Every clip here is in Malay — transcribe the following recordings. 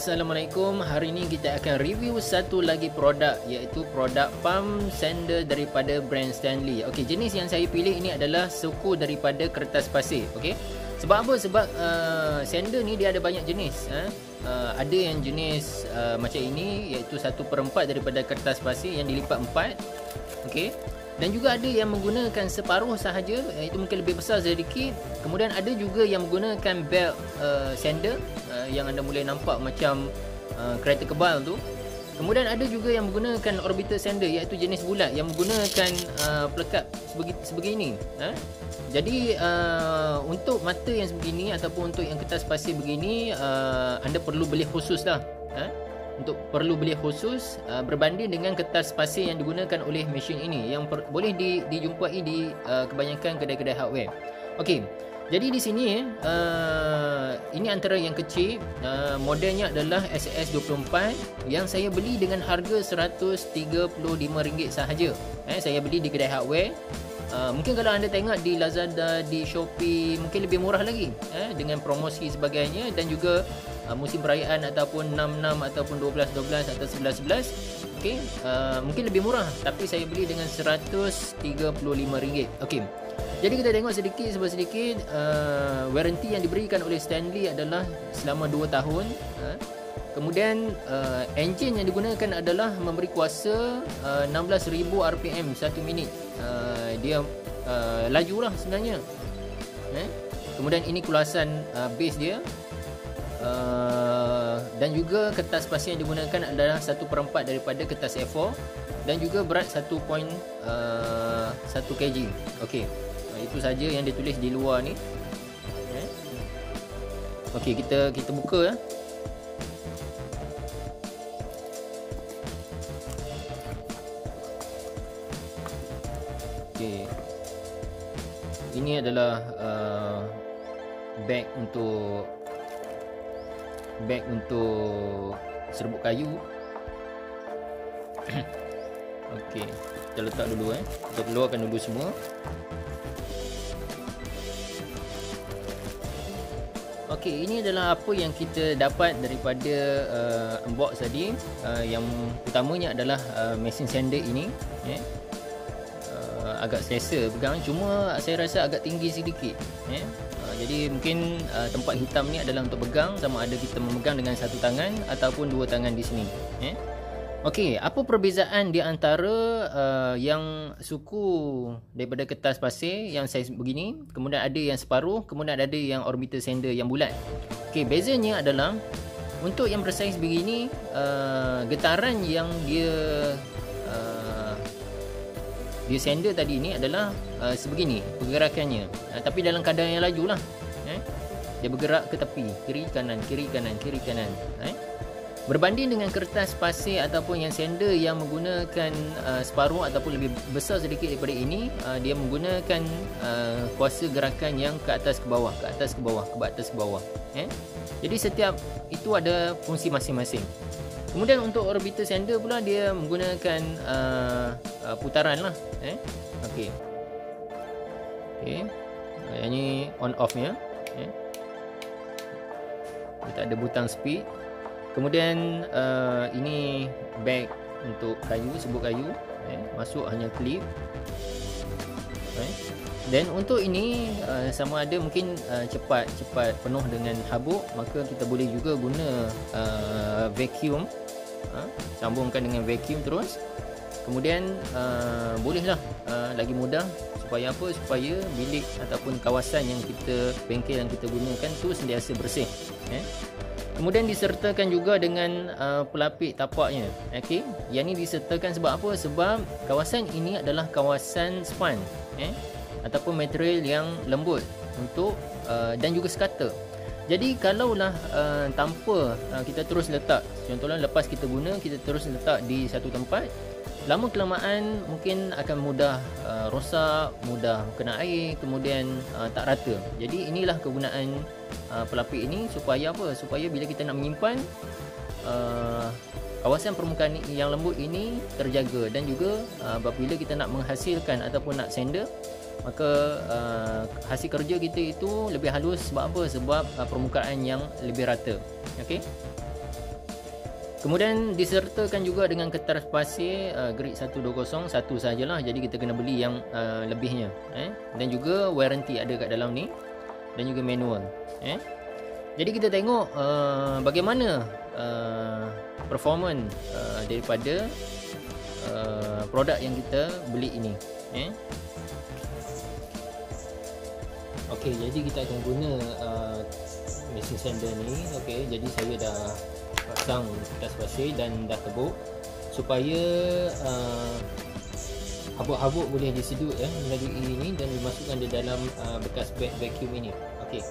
Assalamualaikum. Hari ini kita akan review satu lagi produk, iaitu produk palm sander daripada brand Stanley. Okey, jenis yang saya pilih ini adalah suku daripada kertas pasir. Okey. Sebab apa? Sebab sander ni dia ada banyak jenis. Ada yang jenis macam ini, iaitu 1/4 daripada kertas pasir yang dilipat 4. Okey. Dan juga ada yang menggunakan separuh sahaja, iaitu mungkin lebih besar sedikit. Kemudian ada juga yang menggunakan belt sander, yang anda boleh nampak macam kereta kebal tu. Kemudian ada juga yang menggunakan orbital sander, iaitu jenis bulat yang menggunakan pelekat sebegini. Jadi untuk mata yang sebegini ataupun untuk yang kertas pasir begini, anda perlu beli khusus lah. Beli khusus berbanding dengan kertas pasir yang digunakan oleh mesin ini yang boleh dijumpai di kebanyakan kedai-kedai hardware. Okey. Jadi di sini ini antara yang kecil, modelnya adalah SAS24 yang saya beli dengan harga RM135 sahaja. Saya beli di kedai hardware. Mungkin kalau anda tengok di Lazada, di Shopee mungkin lebih murah lagi, dengan promosi sebagainya, dan juga musim perayaan ataupun 6/6 ataupun 12/12 atau 11/11, okey, mungkin lebih murah, tapi saya beli dengan RM135. Okey. Jadi kita tengok sedikit, waranti yang diberikan oleh Stanley adalah selama 2 tahun. Kemudian enjin yang digunakan adalah memberi kuasa 16,000 RPM 1 minit. Dia laju lah sebenarnya. Kemudian ini kulasan base dia. Dan juga kertas pasir yang digunakan adalah 1/4 daripada kertas A4, dan juga berat 1.1 kg. Okey. Itu saja yang ditulis di luar ni. Okey, kita buka. Okey. Ini adalah bag untuk serbuk kayu. Okey, kita letak dulu kita keluarkan dulu semua. Okey, ini adalah apa yang kita dapat daripada unbox tadi. Yang utamanya adalah mesin sander ini. Agak selesa pegang, cuma saya rasa agak tinggi sedikit. Jadi mungkin tempat hitam ni adalah untuk pegang, sama ada kita memegang dengan satu tangan ataupun dua tangan di sini. Okey, apa perbezaan di antara yang suku daripada kertas pasir yang saiz begini, kemudian ada yang separuh, kemudian ada yang orbital sander yang bulat. Okey, bezanya adalah untuk yang bersaiz begini, getaran yang dia sander tadi ni adalah sebegini pergerakannya, tapi dalam keadaan yang laju lah. Dia bergerak ke tepi, kiri kanan, kiri kanan, kiri kanan. Berbanding dengan kertas pasir ataupun yang sander yang menggunakan separuh ataupun lebih besar sedikit daripada ini, dia menggunakan kuasa gerakan yang ke atas ke bawah, ke atas ke bawah, ke atas ke bawah. Jadi setiap itu ada fungsi masing-masing. Kemudian untuk orbital sander pula, dia menggunakan putaran lah. Okey. Yang ni on off nya. Kita ada butang speed. Kemudian ini bag untuk kayu, serbuk kayu. Masuk hanya klip. Dan untuk ini sama ada mungkin cepat penuh dengan habuk, maka kita boleh juga guna vacuum. Sambungkan dengan vacuum terus. Kemudian bolehlah lagi mudah, supaya apa? Supaya bilik ataupun kawasan yang bengkel yang kita gunakan tu sentiasa bersih. Kemudian disertakan juga dengan pelapik tapaknya. Okey, yang ni disertakan sebab apa? Sebab kawasan ini adalah kawasan span, ataupun material yang lembut untuk dan juga sekata. Jadi kalaulah tanpa kita terus letak, contohnya lepas kita guna, kita terus letak di satu tempat, lama kelamaan mungkin akan mudah rosak, mudah kena air, kemudian tak rata. Jadi inilah kegunaan pelapik ini, supaya apa? Supaya bila kita nak menyimpan, kawasan permukaan yang lembut ini terjaga, dan juga apabila kita nak menghasilkan ataupun nak sander, maka hasil kerja kita itu lebih halus. Sebab apa? Sebab permukaan yang lebih rata. Okey. Kemudian disertakan juga dengan kertas pasir grade 120, satu sajalah, jadi kita kena beli yang lebihnya. Dan juga warranty ada kat dalam ni, dan juga manual. Jadi kita tengok bagaimana performance daripada produk yang kita beli ini. Okey, jadi kita akan guna mesin sander ni. Okey, jadi saya dah pasang kertas pasir dan dah tebuk supaya habuk-habuk boleh disedut melalui ini dan dimasukkan di dalam bekas bag vacuum ini. Okey.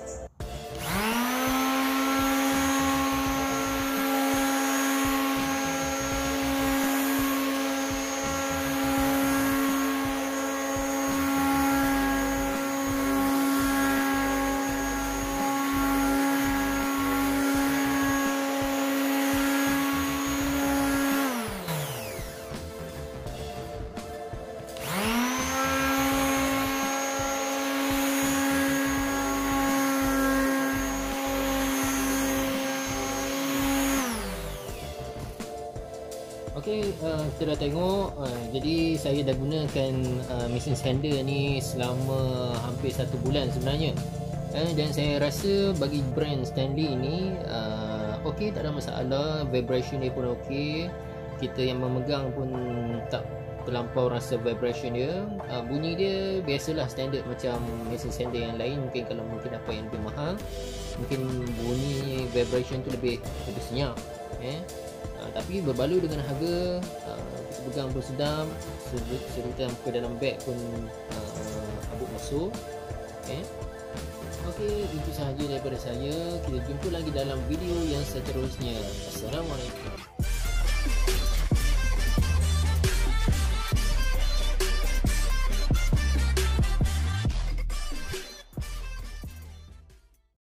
Okey, kita dah tengok. Jadi saya dah gunakan mesin sander ni selama hampir 1 bulan sebenarnya. Dan saya rasa bagi brand Stanley ini okey, tak ada masalah. Vibration dia pun okey. Kita yang memegang pun tak terlampau rasa vibration dia. Bunyi dia biasalah, standard macam mesin sander yang lain. Mungkin kalau apa yang lebih mahal, mungkin bunyi vibration tu lebih senyap. Tapi berbaloi dengan harga, kita pegang pun sedap, serutan ke dalam beg pun habuk masuk. Okey, itu sahaja daripada saya. Kita jumpa lagi dalam video yang seterusnya. Assalamualaikum.